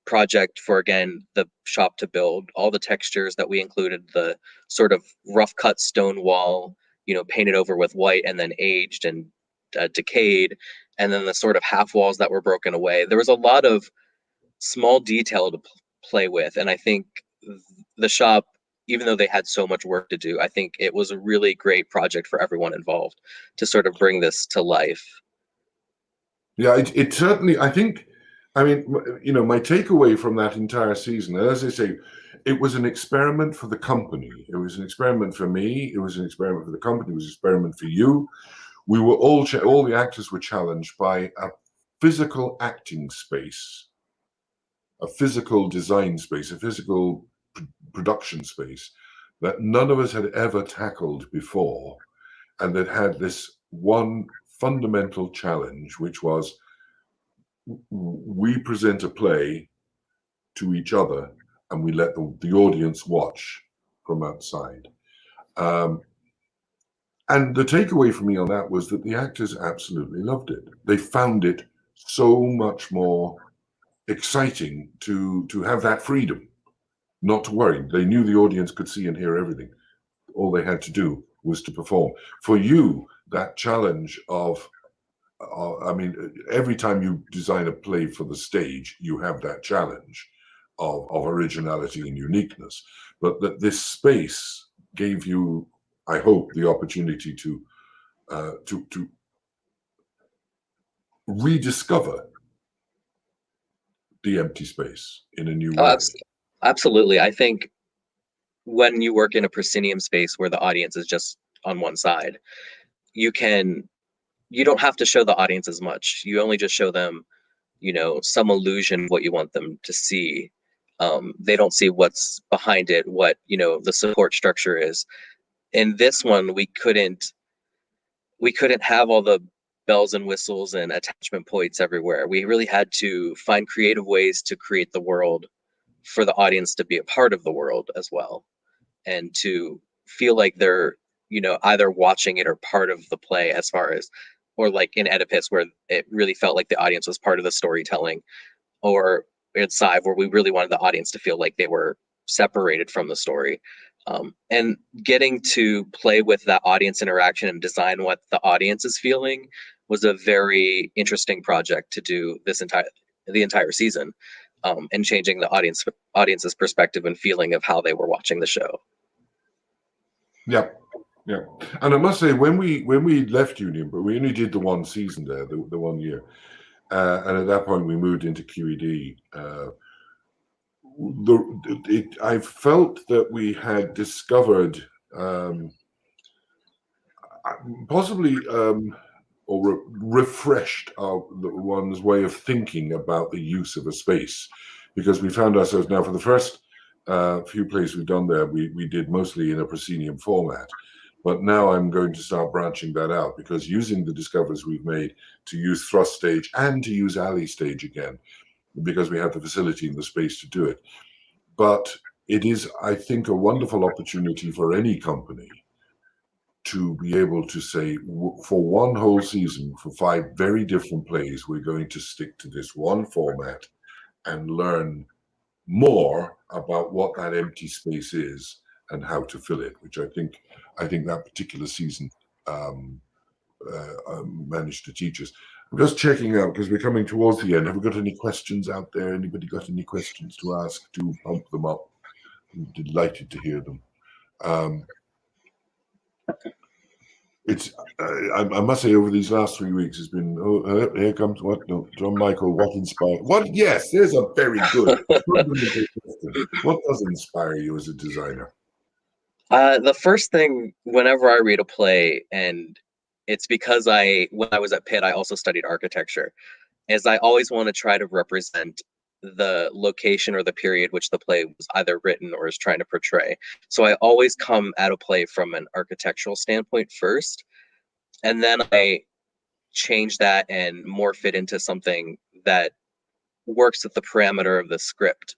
project for, again, the shop to build. All the textures that we included, the sort of rough cut stone wall, you know, painted over with white and then aged and decayed, and then the sort of half walls that were broken away. There was a lot of small detail to play with, and I think the shop, even though they had so much work to do, I think it was a really great project for everyone involved to sort of bring this to life. Yeah, it certainly, I think, I mean, you know, my takeaway from that entire season, as I say, it was an experiment for the company. It was an experiment for me. It was an experiment for the company. It was an experiment for you. We were all the actors were challenged by a physical acting space, a physical design space, a physical production space that none of us had ever tackled before, and that had this one fundamental challenge, which was we present a play to each other and we let the audience watch from outside. And the takeaway for me on that was that the actors absolutely loved it. They found it so much more exciting to have that freedom, not to worry. They knew the audience could see and hear everything. All they had to do was to perform. For you, that challenge of, I mean, every time you design a play for the stage, you have that challenge of originality and uniqueness. But that this space gave you, I hope, the opportunity to rediscover the empty space in a new way. Absolutely. I think when you work in a proscenium space where the audience is just on one side, you don't have to show the audience as much. You only just show them, you know, some illusion of what you want them to see. They don't see what's behind it, what, you know, the support structure is. In this one, we couldn't have all the bells and whistles and attachment points everywhere. We really had to find creative ways to create the world for the audience to be a part of the world as well, and to feel like they're, you know, either watching it or part of the play, as far as, or like in Oedipus, where it really felt like the audience was part of the storytelling, or in Sive, where we really wanted the audience to feel like they were separated from the story. And getting to play with that audience interaction and design what the audience is feeling was a very interesting project to do the entire season, and changing the audience's perspective and feeling of how they were watching the show. Yeah, yeah. And I must say, when we left Union, but we only did the one season there, the 1 year, and at that point we moved into QED. I felt that we had discovered possibly or refreshed one's way of thinking about the use of a space, because we found ourselves now, for the first few plays we've done there, we did mostly in a proscenium format. But now I'm going to start branching that out, because using the discoveries we've made to use thrust stage and to use alley stage again, because we have the facility and the space to do it. But it is, I think, a wonderful opportunity for any company to be able to say, for one whole season, for 5 very different plays, we're going to stick to this one format and learn more about what that empty space is and how to fill it, which I think that particular season managed to teach us. I'm just checking out, because we're coming towards the end. Have we got any questions out there? Anybody got any questions to ask? Do pump them up. I'm delighted to hear them. I must say, over these last 3 weeks, it's been, here comes what? No, Johnmichael, what inspired? What? Yes, there's a very good question. What does inspire you as a designer? The first thing, whenever I read a play, and it's because when I was at Pitt, I also studied architecture, is I always want to try to represent the location or the period which the play was either written or is trying to portray. So I always come at a play from an architectural standpoint first, and then I change that and morph it into something that works with the parameter of the script.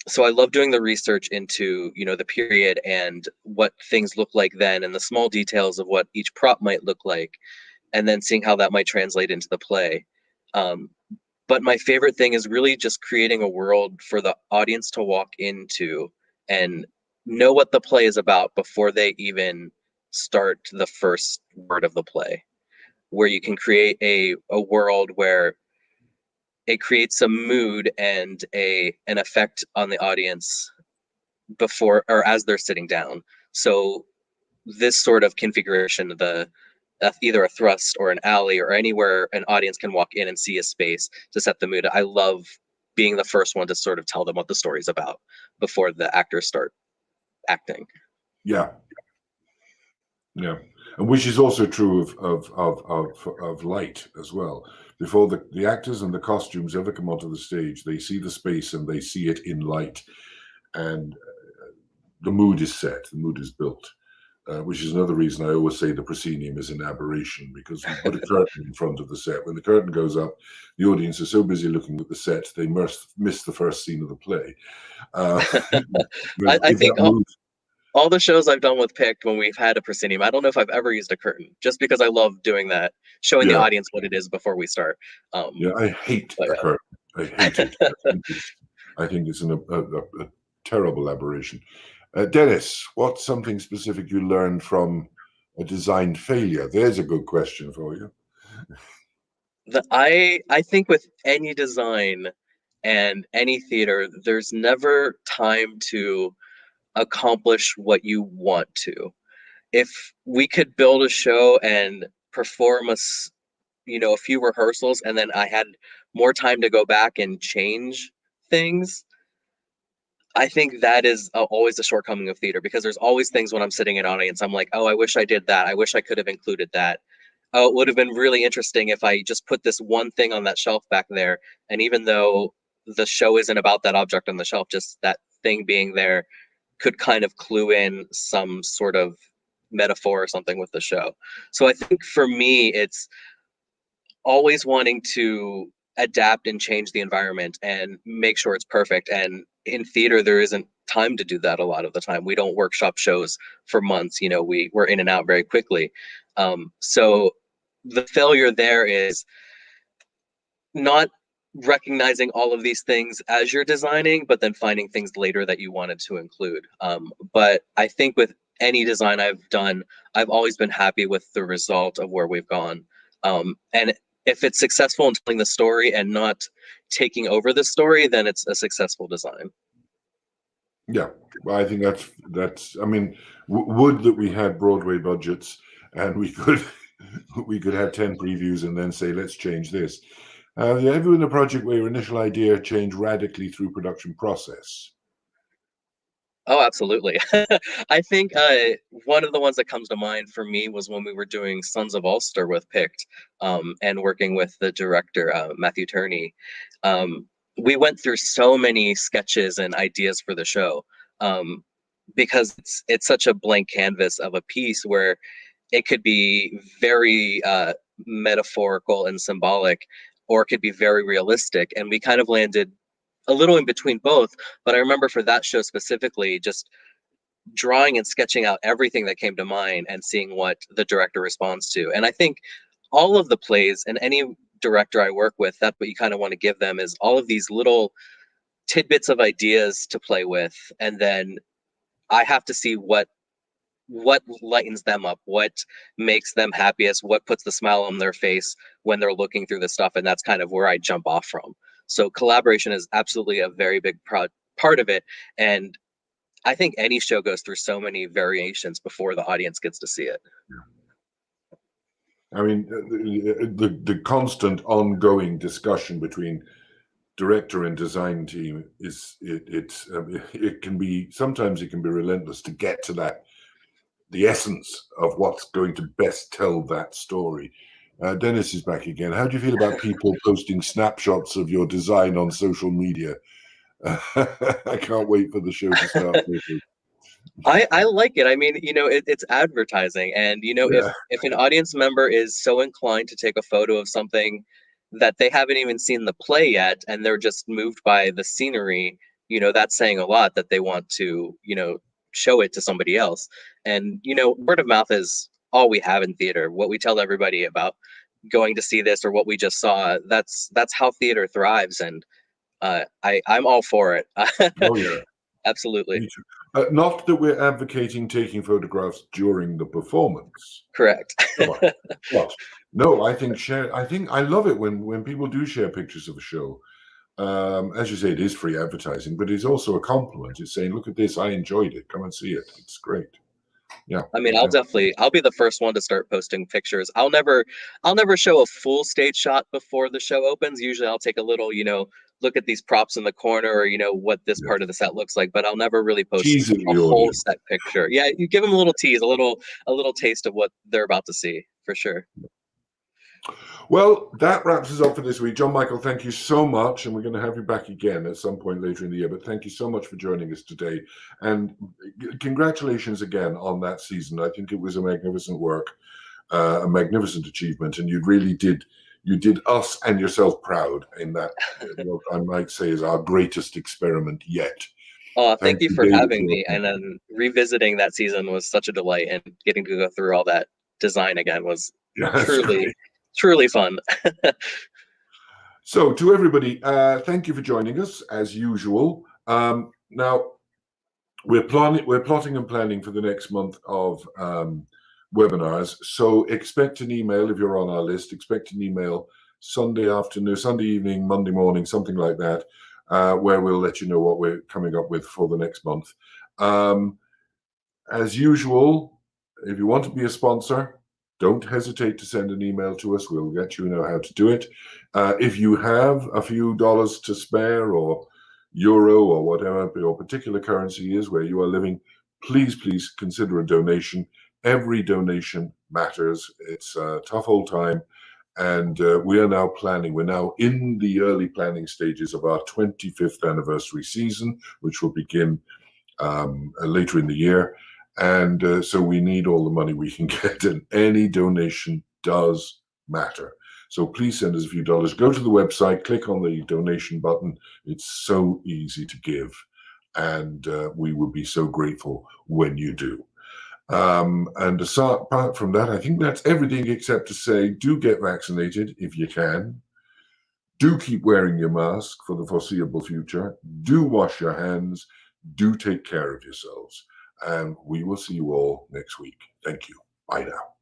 So I love doing the research into, the period and what things look like then, and the small details of what each prop might look like, and then seeing how that might translate into the play. But my favorite thing is really just creating a world for the audience to walk into and know what the play is about before they even start the first word of the play, where you can create a world where it creates a mood and an effect on the audience before or as they're sitting down. So this sort of configuration, either a thrust or an alley or anywhere an audience can walk in and see a space to set the mood. I love being the first one to sort of tell them what the story's about before the actors start acting. Yeah. And which is also true of light as well. Before the actors and the costumes ever come onto the stage, they see the space and they see it in light, and the mood is set, the mood is built, which is another reason I always say the proscenium is an aberration, because we put a curtain in front of the set. When the curtain goes up, the audience is so busy looking at the set, they miss the first scene of the play. I think all the shows I've done with PICT, when we've had a proscenium, I don't know if I've ever used a curtain, just because I love doing that, showing the audience what it is before we start. I hate a curtain. I hate it. I think it's a terrible aberration. Dennis, what's something specific you learned from a design failure? There's a good question for you. I think with any design and any theater, there's never time to accomplish what you want to. If we could build a show and perform a few rehearsals, and then I had more time to go back and change things, I think that is always a shortcoming of theater, because there's always things when I'm sitting in audience, I'm like, oh, I wish I did that. I wish I could have included that. Oh, it would have been really interesting if I just put this one thing on that shelf back there. And even though the show isn't about that object on the shelf, just that thing being there could kind of clue in some sort of metaphor or something with the show. So I think for me, it's always wanting to adapt and change the environment and make sure it's perfect. And in theater, there isn't time to do that a lot of the time. We don't workshop shows for months. We're in and out very quickly. So the failure there is not recognizing all of these things as you're designing, but then finding things later that you wanted to include. But I think with any design I've done, I've always been happy with the result of where we've gone. And if it's successful in telling the story and not taking over the story, then it's a successful design. Yeah, well, I think that's. I mean, would that we had Broadway budgets and we could we could have 10 previews and then say, let's change this. Have you ever been a project where your initial idea changed radically through production process? Oh, absolutely. I think one of the ones that comes to mind for me was when we were doing Sons of Ulster with PICT, and working with the director, Matthew Turney. We went through so many sketches and ideas for the show, because it's such a blank canvas of a piece where it could be very metaphorical and symbolic, or it could be very realistic. And we kind of landed a little in between both. But I remember for that show specifically, just drawing and sketching out everything that came to mind and seeing what the director responds to. And I think all of the plays and any director I work with, that's what you kind of want to give them, is all of these little tidbits of ideas to play with. And then I have to see what lightens them up, what makes them happiest, what puts the smile on their face when they're looking through the stuff. And that's kind of where I jump off from. So collaboration is absolutely a very big part of it. And I think any show goes through so many variations before the audience gets to see it. I mean, the constant ongoing discussion between director and design team is it can be, sometimes it can be relentless to get to the essence of what's going to best tell that story. Dennis is back again. How do you feel about people posting snapshots of your design on social media? I can't wait for the show to start. I like it. I mean, it's advertising, and Yeah. if an audience member is so inclined to take a photo of something that they haven't even seen the play yet, and they're just moved by the scenery, that's saying a lot, that they want to, show it to somebody else. And word of mouth is all we have in theater. What we tell everybody about going to see this or what we just saw, that's how theater thrives. And I'm all for it. Oh yeah. Absolutely. Not that we're advocating taking photographs during the performance. Correct. But no, I think I love it when people do share pictures of a show. As you say, it is free advertising, but it's also a compliment. It's saying, look at this, I enjoyed it. Come and see it. It's great. Yeah. I mean, I'll be the first one to start posting pictures. I'll never show a full stage shot before the show opens. Usually I'll take a little, look at these props in the corner, or, what this part of the set looks like, but I'll never really post a whole set picture. Yeah, you give them a little tease, a little taste of what they're about to see, for sure. Well, that wraps us up for this week. Johnmichael, thank you so much. And we're going to have you back again at some point later in the year. But thank you so much for joining us today. And congratulations again on that season. I think it was a magnificent work, a magnificent achievement. And you did us and yourself proud in that, what I might say is our greatest experiment yet. Oh, thank you for having me. And then revisiting that season was such a delight, and getting to go through all that design again was truly fun. So to everybody, thank you for joining us as usual. Now we're plotting and planning for the next month of webinars. So expect an email if you're on our list. Expect an email Sunday afternoon, Sunday evening, Monday morning, something like that, where we'll let you know what we're coming up with for the next month. As usual, if you want to be a sponsor, don't hesitate to send an email to us. We'll let you know how to do it. If you have a few dollars to spare, or euro, or whatever your particular currency is where you are living, please consider a donation. Every donation matters. It's a tough old time. And we are now planning. We're now in the early planning stages of our 25th anniversary season, which will begin later in the year. And so we need all the money we can get, and any donation does matter. So please send us a few dollars. Go to the website, click on the donation button. It's so easy to give, and we will be so grateful when you do. And apart from that, I think that's everything, except to say, do get vaccinated if you can. Do keep wearing your mask for the foreseeable future. Do wash your hands. Do take care of yourselves. And we will see you all next week. Thank you. Bye now.